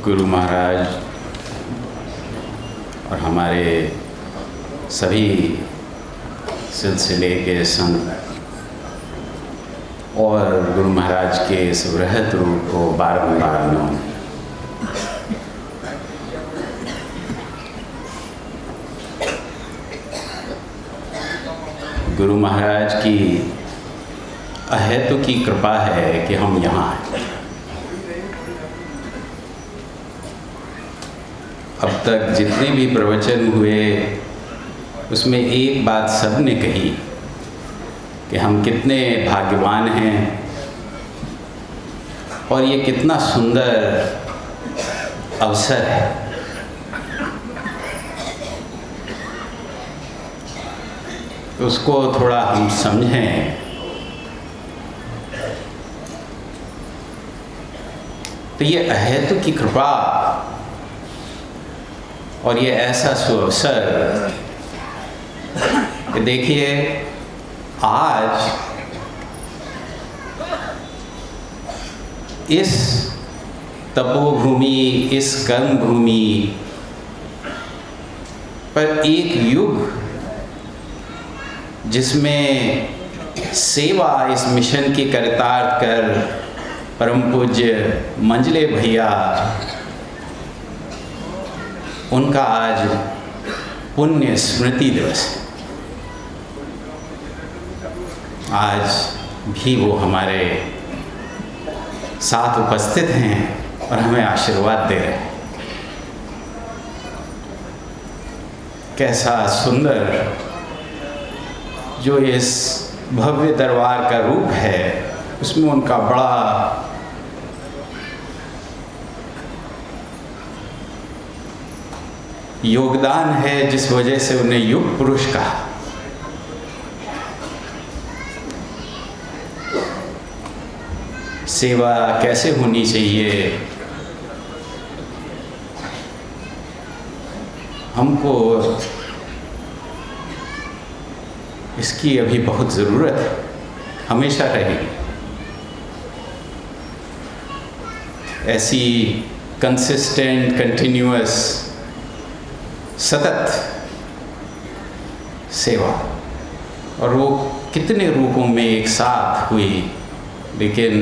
गुरु महाराज और हमारे सभी सिलसिले के संत और गुरु महाराज के इस वृहत रूप को बारंबार नमन। गुरु महाराज की अहेतु की कृपा है कि हम यहाँ हैं। अब तक जितने भी प्रवचन हुए उसमें एक बात सबने कही कि हम कितने भाग्यवान हैं और ये कितना सुंदर अवसर है। तो उसको थोड़ा हम समझें। तो ये अहेतु की कृपा और ये ऐसा सुअवसर कि देखिए आज इस तपोभूमि, इस कर्म भूमि पर एक युग जिसमें सेवा इस मिशन की करतार कर परम पूज्य मंजले भैया, उनका आज पुण्य स्मृति दिवस है। आज भी वो हमारे साथ उपस्थित हैं और हमें आशीर्वाद दे रहे हैं। कैसा सुंदर जो इस भव्य दरबार का रूप है, उसमें उनका बड़ा योगदान है, जिस वजह से उन्हें युग पुरुष कहा। सेवा कैसे होनी चाहिए, हमको इसकी अभी बहुत ज़रूरत है, हमेशा रहेगी। ऐसी कंसिस्टेंट, कंटिन्यूअस, सतत सेवा, और वो कितने रूपों में एक साथ हुई, लेकिन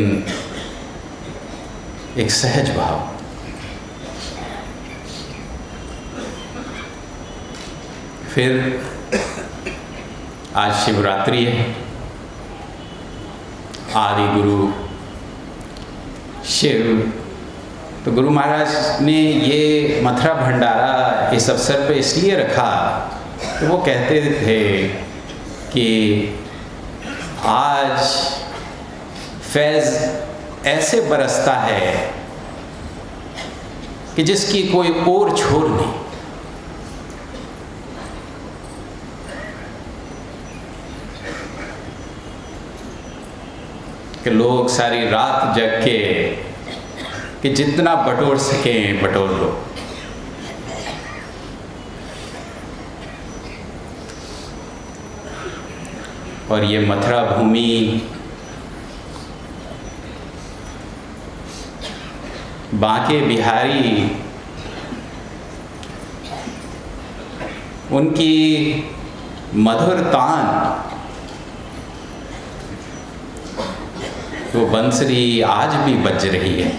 एक सहज भाव। फिर आज शिवरात्रि है। आदि गुरु शिव, तो गुरु महाराज ने ये मथुरा भंडारा इस अवसर पे इसलिए रखा तो वो कहते थे कि आज फैज़ ऐसे बरसता है कि जिसकी कोई और छोर नहीं। कि लोग सारी रात जग के कि जितना बटोर सकें बटोर लो। और ये मथुरा भूमि बांके बिहारी, उनकी मधुर तान, वो बंसरी आज भी बज रही है,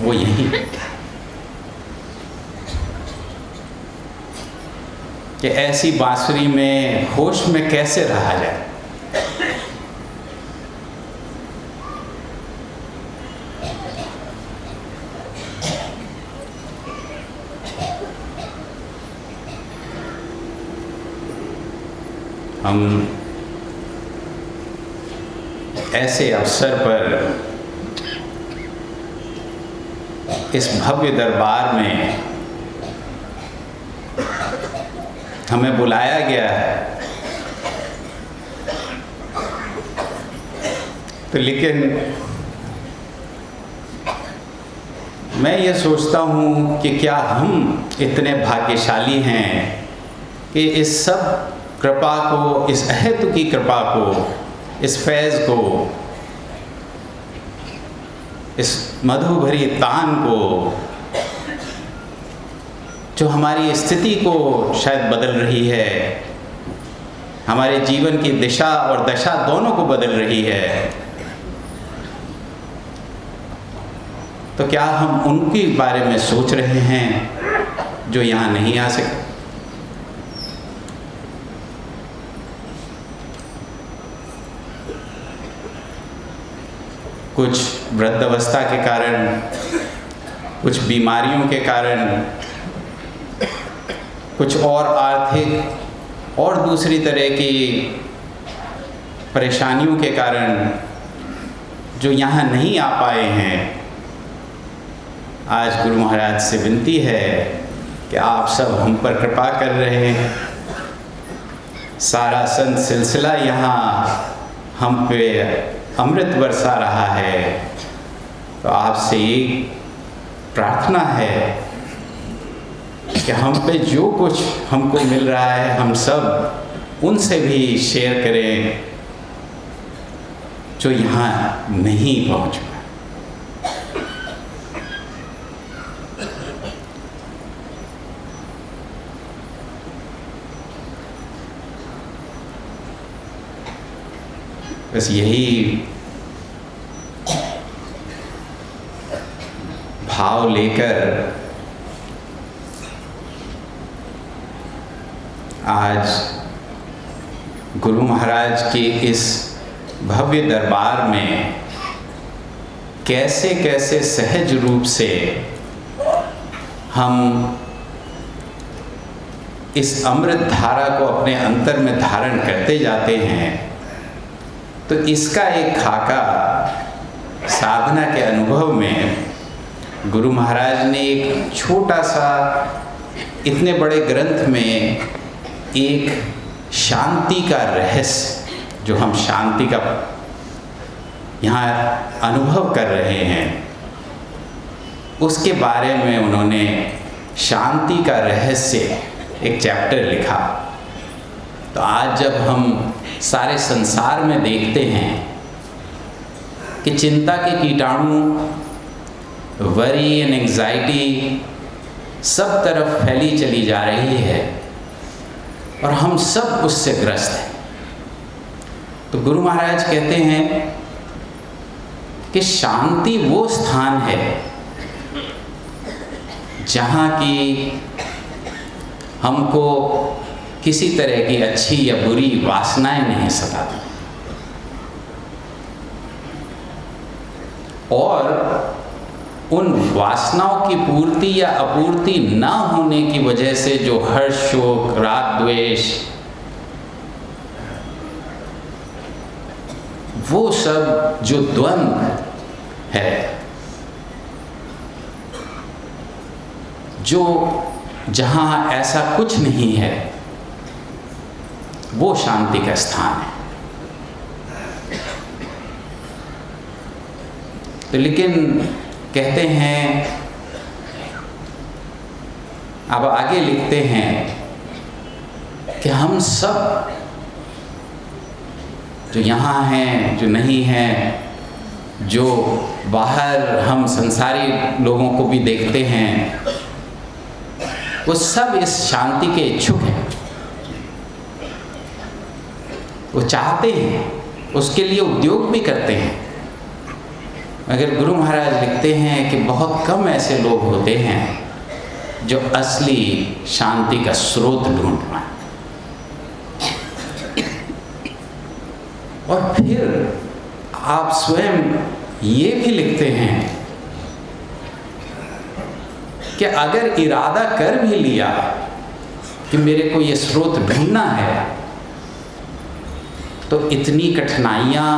वो यही कि ऐसी बांसुरी में होश में कैसे रहा जाए। हम ऐसे अवसर पर इस भव्य दरबार में हमें बुलाया गया है, तो लेकिन मैं ये सोचता हूँ कि क्या हम इतने भाग्यशाली हैं कि इस सब कृपा को, इस अहेतु की कृपा को, इस फैज़ को, इस मधु भरी तान को जो हमारी स्थिति को शायद बदल रही है, हमारे जीवन की दिशा और दशा दोनों को बदल रही है, तो क्या हम उनके बारे में सोच रहे हैं जो यहाँ नहीं आ सके? कुछ वृद्धावस्था के कारण, कुछ बीमारियों के कारण, कुछ और आर्थिक और दूसरी तरह की परेशानियों के कारण जो यहाँ नहीं आ पाए हैं, आज गुरु महाराज से विनती है कि आप सब हम पर कृपा कर रहे हैं। सारा संत सिलसिला यहाँ हम पे अमृत बरसा रहा है, तो आपसे एक प्रार्थना है कि हम पे जो कुछ हमको मिल रहा है हम सब उनसे भी शेयर करें जो यहाँ नहीं पहुँच पाए। बस यही भाव लेकर आज गुरु महाराज के इस भव्य दरबार में कैसे कैसे सहज रूप से हम इस अमृत धारा को अपने अंतर में धारण करते जाते हैं, तो इसका एक खाका साधना के अनुभव में गुरु महाराज ने एक छोटा सा इतने बड़े ग्रंथ में एक शांति का रहस्य, जो हम शांति का यहाँ अनुभव कर रहे हैं, उसके बारे में उन्होंने शांति का रहस्य एक चैप्टर लिखा। तो आज जब हम सारे संसार में देखते हैं कि चिंता के कीटाणु, वरी एंड एंग्जाइटी सब तरफ फैली चली जा रही है और हम सब उससे ग्रस्त हैं, तो गुरु महाराज कहते हैं कि शांति वो स्थान है जहाँ की हमको किसी तरह की अच्छी या बुरी वासनाएं नहीं सताती, और उन वासनाओं की पूर्ति या अपूर्ति ना होने की वजह से जो हर्ष, शोक, राग, द्वेष, वो सब जो द्वंद्व है, जो जहाँ ऐसा कुछ नहीं है, वो शांति का स्थान है। तो लेकिन कहते हैं, अब आगे लिखते हैं कि हम सब जो यहाँ हैं, जो नहीं हैं, जो बाहर हम संसारी लोगों को भी देखते हैं, वो सब इस शांति के इच्छुक हैं, वो चाहते हैं, उसके लिए उद्योग भी करते हैं। मगर गुरु महाराज लिखते हैं कि बहुत कम ऐसे लोग होते हैं जो असली शांति का स्रोत ढूंढ पाए। और फिर आप स्वयं ये भी लिखते हैं कि अगर इरादा कर भी लिया कि मेरे को ये स्रोत ढूंढना है, तो इतनी कठिनाइयाँ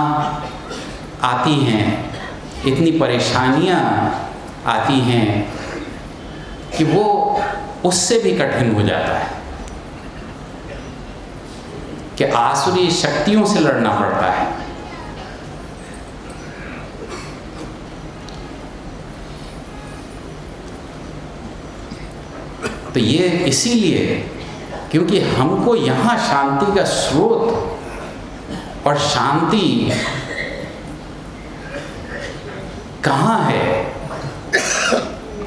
आती हैं, इतनी परेशानियाँ आती हैं कि वो उससे भी कठिन हो जाता है, कि आसुरी शक्तियों से लड़ना पड़ता है। तो ये इसीलिए क्योंकि हमको यहाँ शांति का स्रोत और शांति कहाँ है,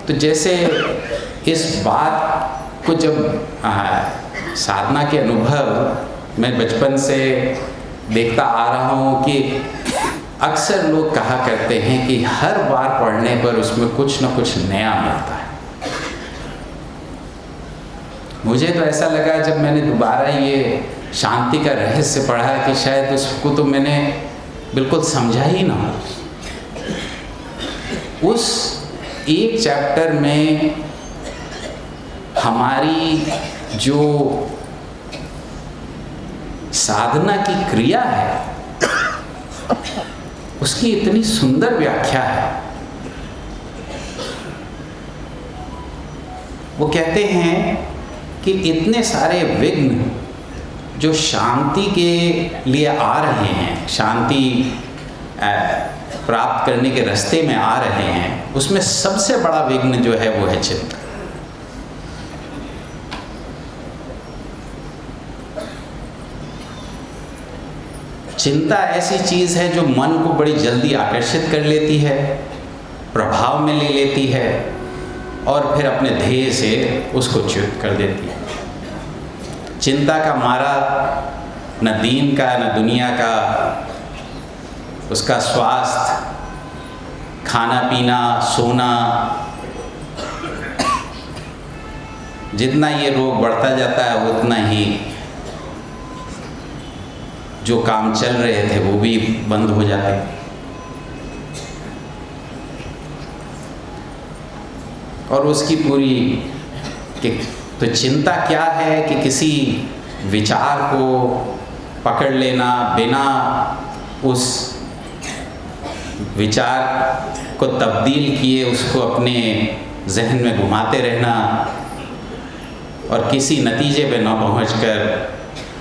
तो जैसे इस बात को जब साधना के अनुभव मैं बचपन से देखता आ रहा हूँ कि अक्सर लोग कहा करते हैं कि हर बार पढ़ने पर उसमें कुछ न कुछ नया मिलता है। मुझे तो ऐसा लगा जब मैंने दोबारा ये शांति का रहस्य पढ़ा कि शायद उसको तो मैंने बिल्कुल समझा ही ना हो। उस एक चैप्टर में हमारी जो साधना की क्रिया है उसकी इतनी सुंदर व्याख्या है। वो कहते हैं कि इतने सारे विघ्न जो शांति के लिए आ रहे हैं, शांति प्राप्त करने के रास्ते में आ रहे हैं, उसमें सबसे बड़ा विघ्न जो है वो है चिंता। चिंता ऐसी चीज़ है जो मन को बड़ी जल्दी आकर्षित कर लेती है, प्रभाव में ले लेती है और फिर अपने ध्येय से उसको च्युत कर देती है। चिंता का मारा न दीन का न दुनिया का, उसका स्वास्थ्य, खाना पीना, सोना, जितना ये रोग बढ़ता जाता है उतना ही जो काम चल रहे थे वो भी बंद हो जाते हैं। और उसकी पूरी तो चिंता क्या है कि किसी विचार को पकड़ लेना, बिना उस विचार को तब्दील किए उसको अपने जहन में घुमाते रहना और किसी नतीजे पे न पहुंचकर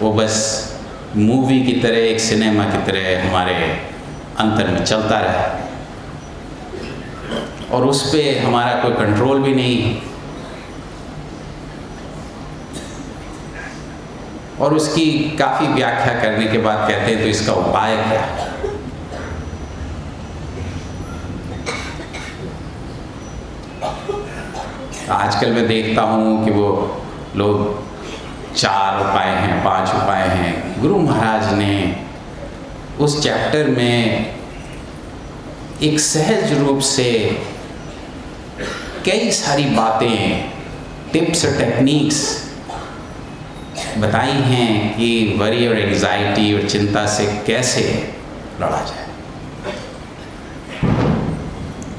वो बस मूवी की तरह, एक सिनेमा की तरह हमारे अंतर में चलता रहा और उस पे हमारा कोई कंट्रोल भी नहीं। और उसकी काफ़ी व्याख्या करने के बाद कहते हैं तो इसका उपाय क्या है? आजकल मैं देखता हूँ कि वो लोग 4 उपाय हैं, 5 उपाय हैं। गुरु महाराज ने उस चैप्टर में एक सहज रूप से कई सारी बातें, टिप्स और टेक्निक्स बताई हैं कि वरी और एंग्जाइटी और चिंता से कैसे लड़ा जाए।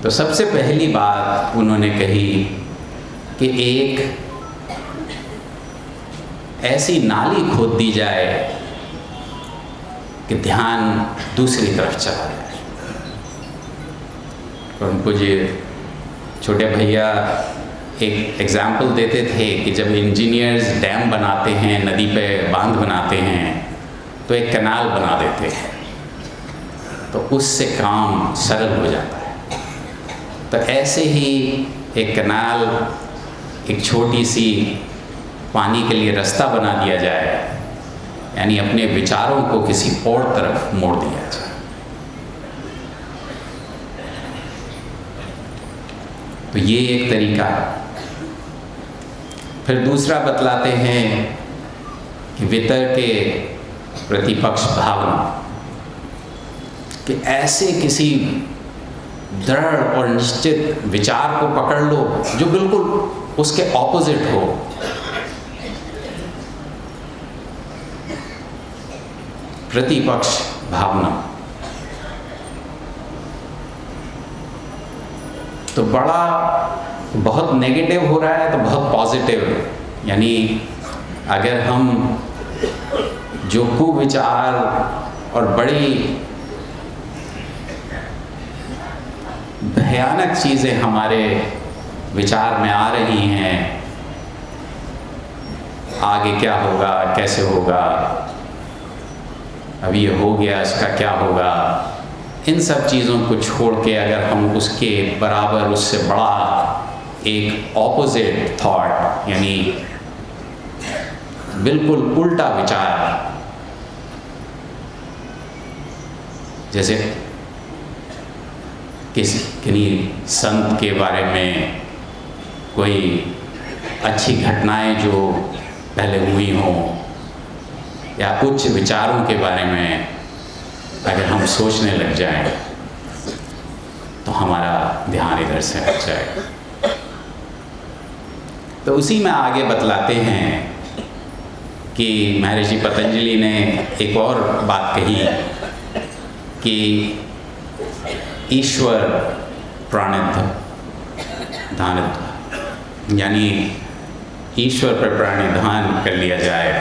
तो सबसे पहली बात उन्होंने कही कि एक ऐसी नाली खोद दी जाए कि ध्यान दूसरी तरफ चला जाए। और उनको जो छोटे भैया एक एग्जाम्पल देते थे कि जब इंजीनियर्स डैम बनाते हैं, नदी पे बांध बनाते हैं, तो एक कैनाल बना देते हैं, तो उससे काम सरल हो जाता है। तो ऐसे ही एक कैनाल, एक छोटी सी पानी के लिए रास्ता बना दिया जाए, यानी अपने विचारों को किसी और तरफ मोड़ दिया जाए। तो ये एक तरीका है। फिर दूसरा बतलाते हैं कि वितर्क के प्रतिपक्ष भावना, कि ऐसे किसी दृढ़ और निश्चित विचार को पकड़ लो जो बिल्कुल उसके ऑपोजिट हो। प्रतिपक्ष भावना तो बहुत नेगेटिव हो रहा है तो बहुत पॉजिटिव, यानी अगर हम जो कुविचार और बड़ी भयानक चीज़ें हमारे विचार में आ रही हैं, आगे क्या होगा, कैसे होगा, अभी ये हो गया, इसका क्या होगा, इन सब चीज़ों को छोड़ के अगर हम उसके बराबर, उससे बड़ा एक ऑपोजिट थॉट, यानी बिल्कुल उल्टा विचार, जैसे किसी संत के बारे में कोई अच्छी घटनाएं जो पहले हुई हों या उच्च विचारों के बारे में अगर हम सोचने लग जाएं तो हमारा ध्यान इधर से हट जाएगा। तो उसी में आगे बतलाते हैं कि महर्षि पतंजलि ने एक और बात कही कि ईश्वर प्राणिधान, यानी ईश्वर पर प्राणिधान कर लिया जाए।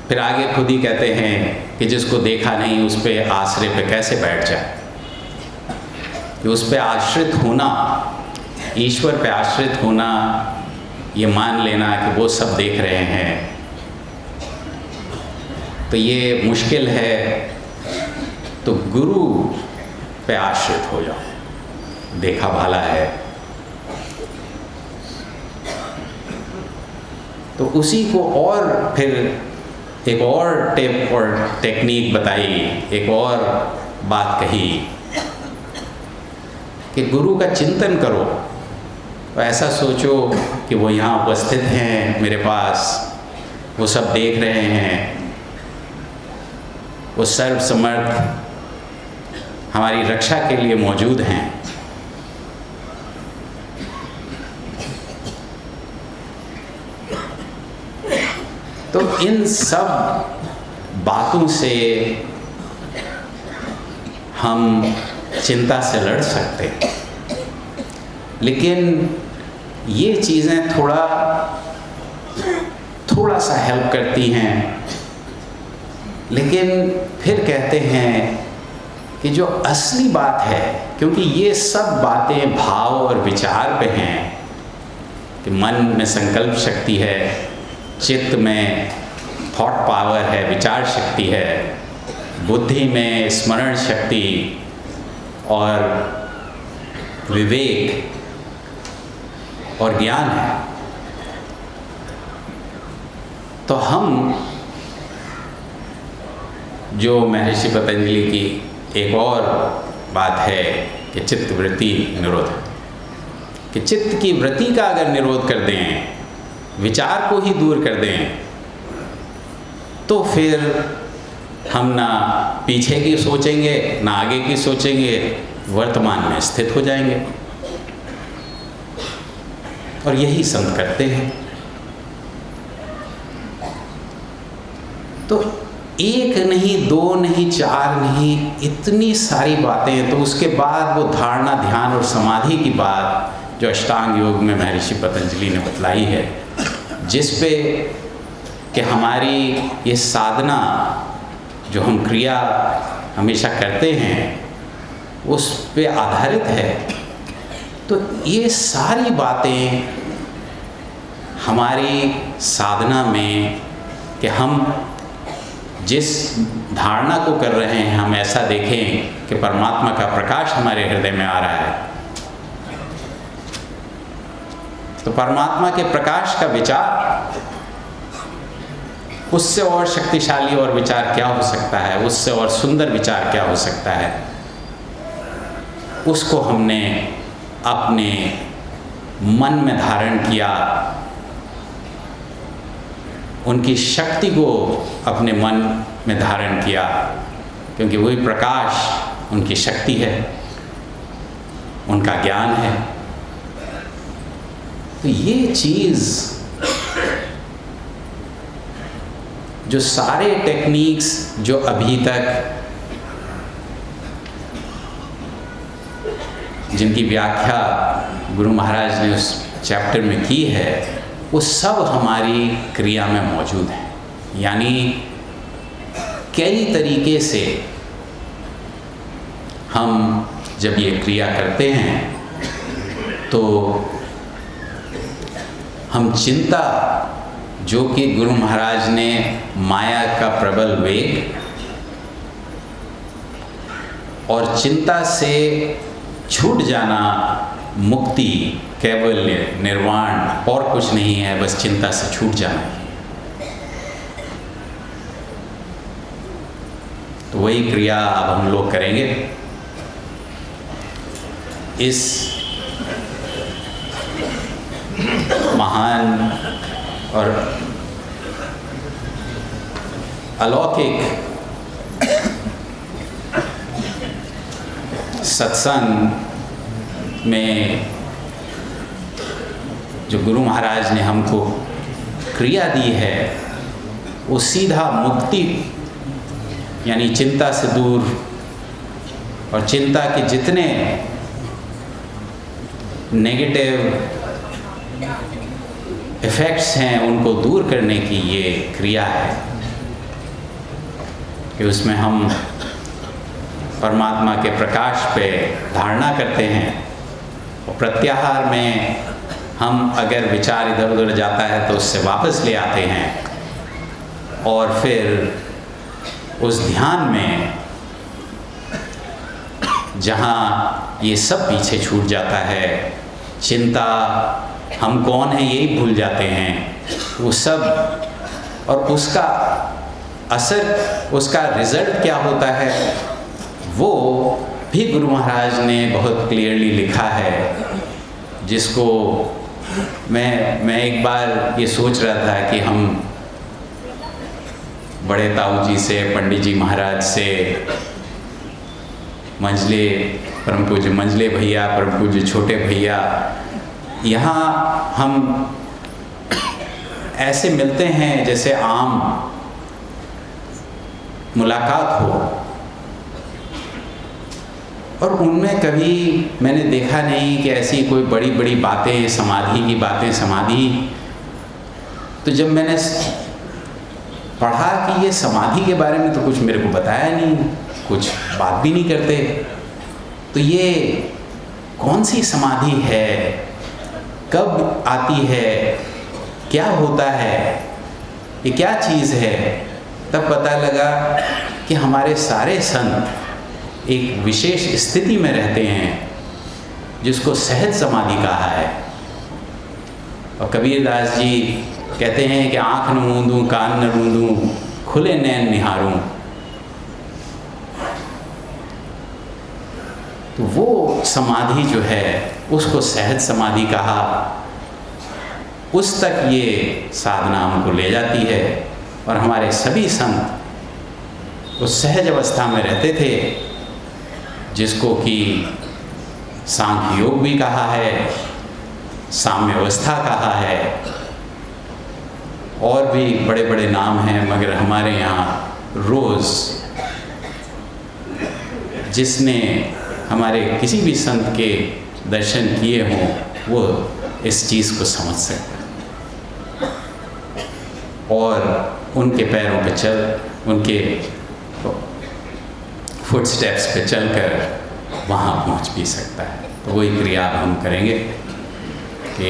फिर आगे खुद ही कहते हैं कि जिसको देखा नहीं उस पे आश्रय पे कैसे बैठ जाए, कि उस पे आश्रित होना, ईश्वर पे आश्रित होना, ये मान लेना कि वो सब देख रहे हैं, तो ये मुश्किल है। तो गुरु पे आश्रित हो जाओ, देखा भाला है। तो उसी को और फिर एक और टिप और टेक्निक बताई, एक और बात कही कि गुरु का चिंतन करो। तो ऐसा सोचो कि वो यहाँ उपस्थित हैं मेरे पास, वो सब देख रहे हैं, वो सर्वसमर्थ हमारी रक्षा के लिए मौजूद हैं। तो इन सब बातों से हम चिंता से लड़ सकते हैं, लेकिन ये चीज़ें थोड़ा सा हेल्प करती हैं। लेकिन फिर कहते हैं कि जो असली बात है, क्योंकि ये सब बातें भाव और विचार पे हैं, कि मन में संकल्प शक्ति है, चित्त में थॉट पावर है, विचार शक्ति है, बुद्धि में स्मरण शक्ति और विवेक और ज्ञान है। तो हम जो महर्षि पतंजलि की एक और बात है कि चित्त वृत्ति निरोध, कि चित्त की वृत्ति का अगर निरोध कर दें, विचार को ही दूर कर दें, तो फिर हम ना पीछे की सोचेंगे ना आगे की सोचेंगे, वर्तमान में स्थित हो जाएंगे। और यही संत करते हैं। तो एक नहीं, दो नहीं, चार नहीं, इतनी सारी बातें। तो उसके बाद वो धारणा, ध्यान और समाधि की बात जो अष्टांग योग में महर्षि पतंजलि ने बतलाई है, जिस पे कि हमारी ये साधना जो हम क्रिया हमेशा करते हैं उस पे आधारित है। तो ये सारी बातें हमारी साधना में कि हम जिस धारणा को कर रहे हैं, हम ऐसा देखें कि परमात्मा का प्रकाश हमारे हृदय में आ रहा है। तो परमात्मा के प्रकाश का विचार, उससे और शक्तिशाली और विचार क्या हो सकता है, उससे और सुंदर विचार क्या हो सकता है। उसको हमने अपने मन में धारण किया, उनकी शक्ति को अपने मन में धारण किया, क्योंकि वही प्रकाश उनकी शक्ति है, उनका ज्ञान है। तो ये चीज़ जो सारे टेक्निक्स जो अभी तक जिनकी व्याख्या गुरु महाराज ने उस चैप्टर में की है, वो सब हमारी क्रिया में मौजूद है। यानी कई तरीके से हम जब ये क्रिया करते हैं तो हम चिंता, जो कि गुरु महाराज ने माया का प्रबल वेग और चिंता से छूट जाना, मुक्ति, कैवल्य, निर्वाण और कुछ नहीं है, बस चिंता से छूट जाना है। तो वही क्रिया अब हम लोग करेंगे। इस महान और अलौकिक सत्संग में जो गुरु महाराज ने हमको क्रिया दी है, वो सीधा मुक्ति यानी चिंता से दूर और चिंता के जितने नेगेटिव इफ़ेक्ट्स हैं उनको दूर करने की ये क्रिया है कि उसमें हम परमात्मा के प्रकाश पे धारणा करते हैं और प्रत्याहार में हम अगर विचार इधर उधर जाता है तो उससे वापस ले आते हैं और फिर उस ध्यान में जहाँ ये सब पीछे छूट जाता है, चिंता, हम कौन हैं यही भूल जाते हैं, वो सब, और उसका असर, उसका रिज़ल्ट क्या होता है वो भी गुरु महाराज ने बहुत क्लियरली लिखा है, जिसको मैं एक बार ये सोच रहा था कि हम बड़े ताऊ जी से, पंडित जी महाराज से, मंझले परम पूज्य मंझले भैया, परम पूज्य छोटे भैया, यहाँ हम ऐसे मिलते हैं जैसे आम मुलाकात हो, और उनमें कभी मैंने देखा नहीं कि ऐसी कोई बड़ी बड़ी बातें, समाधि की बातें, समाधि। तो जब मैंने पढ़ा कि ये समाधि के बारे में तो कुछ मेरे को बताया नहीं, कुछ बात भी नहीं करते, तो ये कौन सी समाधि है, कब आती है, क्या होता है, ये क्या चीज़ है, तब पता लगा कि हमारे सारे संत एक विशेष स्थिति में रहते हैं जिसको सहज समाधि कहा है। और कबीरदास जी कहते हैं कि आँख न मूंदूं, कान न रूंदूं, खुले नैन निहारूं। तो वो समाधि जो है उसको सहज समाधि कहा, उस तक ये साधना हमको ले जाती है। और हमारे सभी संत उस सहज अवस्था में रहते थे, जिसको कि सांख्य योग भी कहा है, साम्य अवस्था कहा है, और भी बड़े बड़े नाम हैं, मगर हमारे यहाँ रोज़ जिसने हमारे किसी भी संत के दर्शन किए हों वो इस चीज़ को समझ सकता है और उनके पैरों पे चल, उनके फुटस्टेप्स पे चलकर वहाँ पहुँच भी सकता है। तो वही क्रिया हम करेंगे कि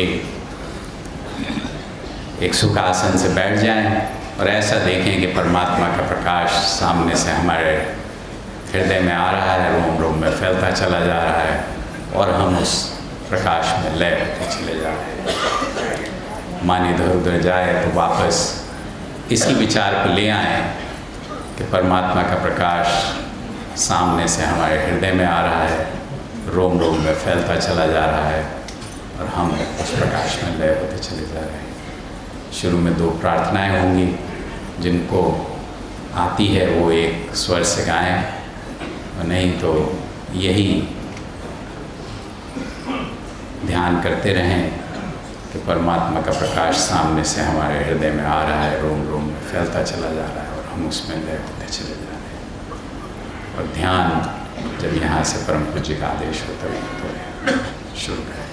एक सुखासन से बैठ जाएं और ऐसा देखें कि परमात्मा का प्रकाश सामने से हमारे हृदय में आ रहा है, रोम रोम में फैलता चला जा रहा है, और हम उस प्रकाश में लय होते चले जा रहे हैं। मान इधर उधर जाए तो वापस इसी विचार को ले आएं कि परमात्मा का प्रकाश सामने से हमारे हृदय में आ रहा है, रोम रोम में फैलता चला जा रहा है, और हम उस प्रकाश में लय होते चले जा रहे हैं। शुरू में 2 प्रार्थनाएं होंगी, जिनको आती है वो एक स्वर से गाएं, और नहीं तो यही ध्यान करते रहें कि परमात्मा का प्रकाश सामने से हमारे हृदय में आ रहा है, रोम रोम में फैलता चला जा रहा है, और हम उसमें लय होते चले जा रहे हैं। और ध्यान जब यहाँ से परम पूज्य का आदेश हो तभी तो शुरू करें।